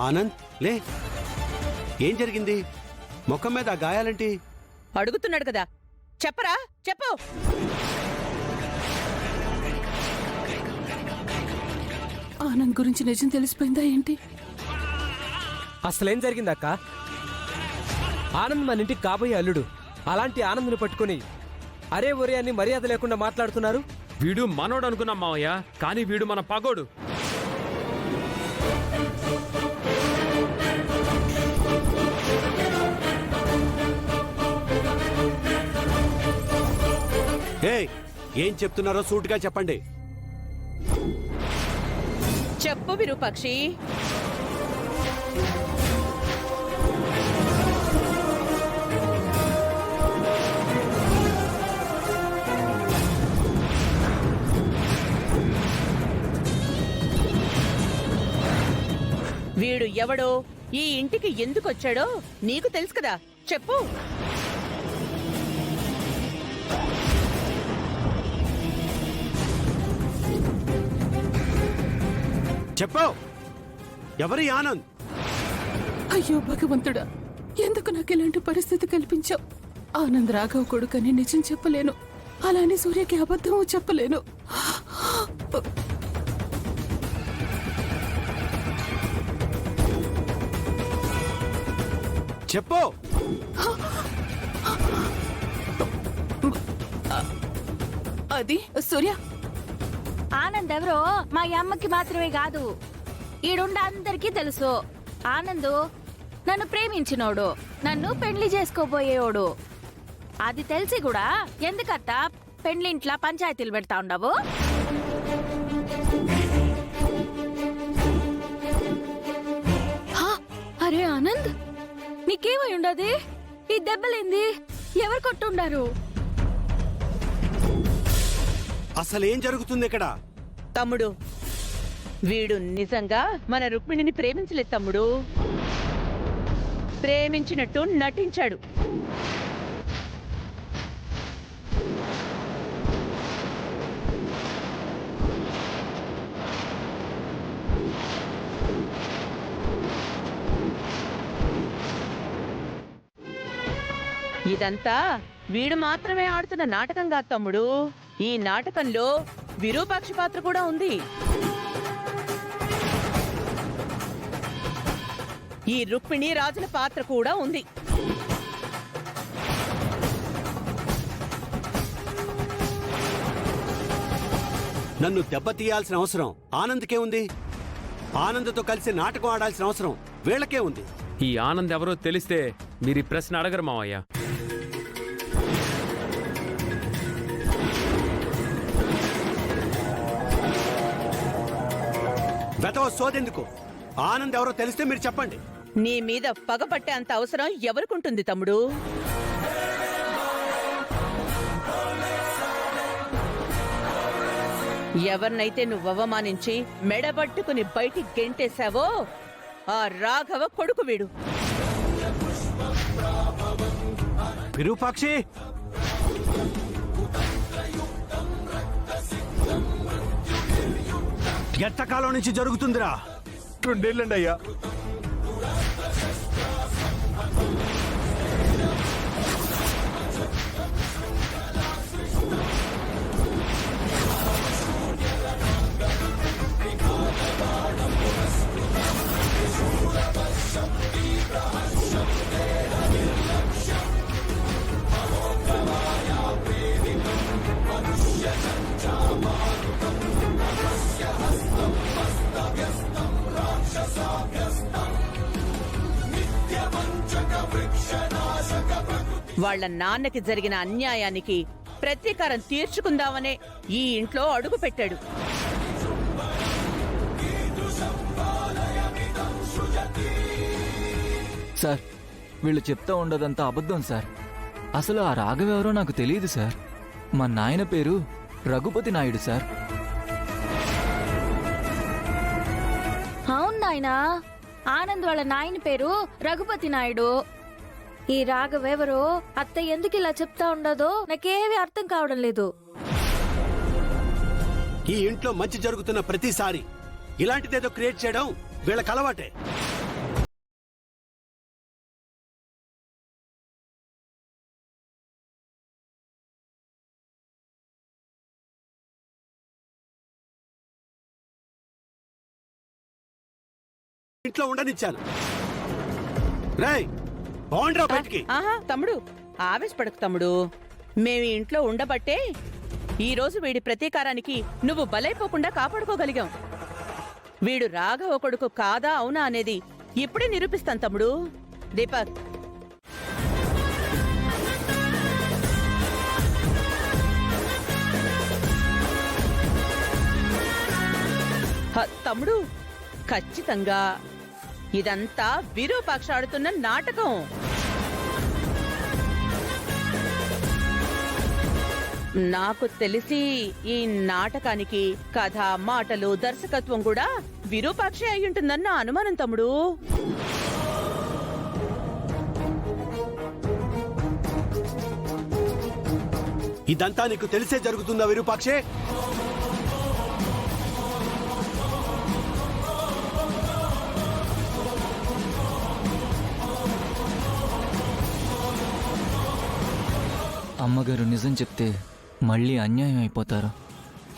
ఆనంద్ లే, ఏం జరిగింది? ముఖం మీద ఆ గాయాలేంటి? అడుగుతున్నాడు కదా, చెప్పరా, చెప్పు. ఆనంద్ గురించి నిజం తెలిసిపోయిందా ఏంటి? అసలేం జరిగిందక్క? ఆనంద్ మన ఇంటికి కాబోయే అల్లుడు. అలాంటి ఆనంద్ని పట్టుకుని అరే ఒరే అని మర్యాద లేకుండా మాట్లాడుతున్నారు. వీడు మనోడు అనుకున్నాం మావయ్య, కానీ వీడు మన పగోడు. ఏం చెప్తున్నారో సూటిగా చెప్పండి. చెప్పు విరూపాక్షి. వీడు ఎవడో, ఈ ఇంటికి ఎందుకొచ్చాడో నీకు తెలుసు కదా, చెప్పు. చెప్పు, ఎవరి ఆనంద్? అయ్యో భగవంతుడా, ఎందుకు నాకు ఇలాంటి పరిస్థితి కల్పించావు? ఆనంద్ రాఘవ్ కొడుకని నిజం చెప్పలేను, అలానే సూర్యకి అబద్ధం చెప్పలేను. చెప్పు. అది సూర్య, ఆనంద్ ఎవరో మా అమ్మకి మాత్రమే కాదు, ఈడుండ అందరికీ తెలుసు. ఆనంద్ నన్ను ప్రేమించినోడు, నన్ను పెళ్లి చేసుకోబోయేవాడు. అది తెలిసి కూడా ఎందుకత్త పెళ్లింట్లా పంచాయతీలు పెడతా ఉండవు? అరే ఆనంద్, నీకేమై ఉండదు? ఈ దెబ్బలేంది? ఎవరు కొట్టుండారు? అసలేం జరుగుతుంది ఇక్కడ? తమ్ముడు, వీడు నిజంగా మన రుక్మిణిని ప్రేమించలేదు తమ్ముడు. ప్రేమించినట్టు నటించాడు. ఇదంతా వీడు మాత్రమే ఆడుతున్న నాటకం కాదు తమ్ముడు. ఈ నాటకంలో విరూపాక్షి పాత్ర కూడా ఉంది. ఈ రుక్మిణి రాజుల పాత్ర కూడా ఉంది. నన్ను దెబ్బతీయాల్సిన అవసరం ఆనంద్కే ఉంది. ఆనంద్తో కలిసి నాటకం ఆడాల్సిన అవసరం వీళ్ళకే ఉంది. ఈ ఆనంద్ ఎవరో తెలిస్తే మీరు ఈ ప్రశ్న అడగరు మావయ్య. వెతవ సోదెందుకు? ఆనంద్ ఎవరో తెలిస్తే మీరు చెప్పండి. నీ మీద పగపట్టే అంత అవసరం ఎవరికుంటుంది తమ్ముడు? ఎవరినైతే నువ్వు అవమానించి మెడబట్టుకుని బయటికి గెంటేశావో ఆ రాఘవ కొడుకు వీడు. విరూపాక్షి, ఎంతకాలం నుంచి జరుగుతుందిరా? 2 ఏళ్ళండి అయ్యా. వాళ్ల నాన్నకి జరిగిన అన్యాయానికి ప్రతీకారం తీర్చుకుందామనే ఈ ఇంట్లో అడుగు పెట్టాడు. సార్, వీళ్ళు చెప్తా ఉండదంతా అబద్ధం సార్. అసలు ఆ రాఘవెవరో నాకు తెలియదు సార్. మా నాయన పేరు రఘుపతి నాయుడు సార్. అవును నాయనా, ఆనంద్ వాళ్ళ నాయన పేరు రఘుపతి నాయుడు. ఈ రాఘవెవరో అత్త ఎందుకు ఇలా చెప్తా ఉండదో నాకేమీ అర్థం కావడం లేదు. ఈ ఇంట్లో మంచి జరుగుతున్న ప్రతిసారి ఇలాంటిదేదో క్రియేట్ చేయడం వీళ్ళకి అలవాటే. ఇంట్లో ఉండనిచ్చాను. రేయ్ బాగుండ్రా బయటికి. ఆహా తమ్ముడు, ఆవేశపడకు తమ్ముడు. మేము ఈ ఇంట్లో ఉండబట్టే ఈ రోజు వీడి ప్రతీకారానికి నువ్వు బలైపోకుండా కాపాడుకోగలిగాం. వీడు రాఘవ కొడుకు కాదా అవునా అనేది ఇప్పుడే నిరూపిస్తాను తమ్ముడు. దీపక్, తమ్ముడు, ఖచ్చితంగా ఇదంతా విరూపాక్ష ఆడుతున్న నాటకం. నాకు తెలిసి ఈ నాటకానికి కథ, మాటలు, దర్శకత్వం కూడా విరూపాక్షే అయ్యుంటుందన్న అనుమానం తమ్ముడు. ఇదంతా నీకు తెలిసే జరుగుతుందా విరూపాక్షే? అమ్మగారు నిజం చెప్తే మళ్ళీ అన్యాయం అయిపోతారు.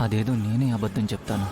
అదేదో నేనే అబద్ధం చెప్తాను.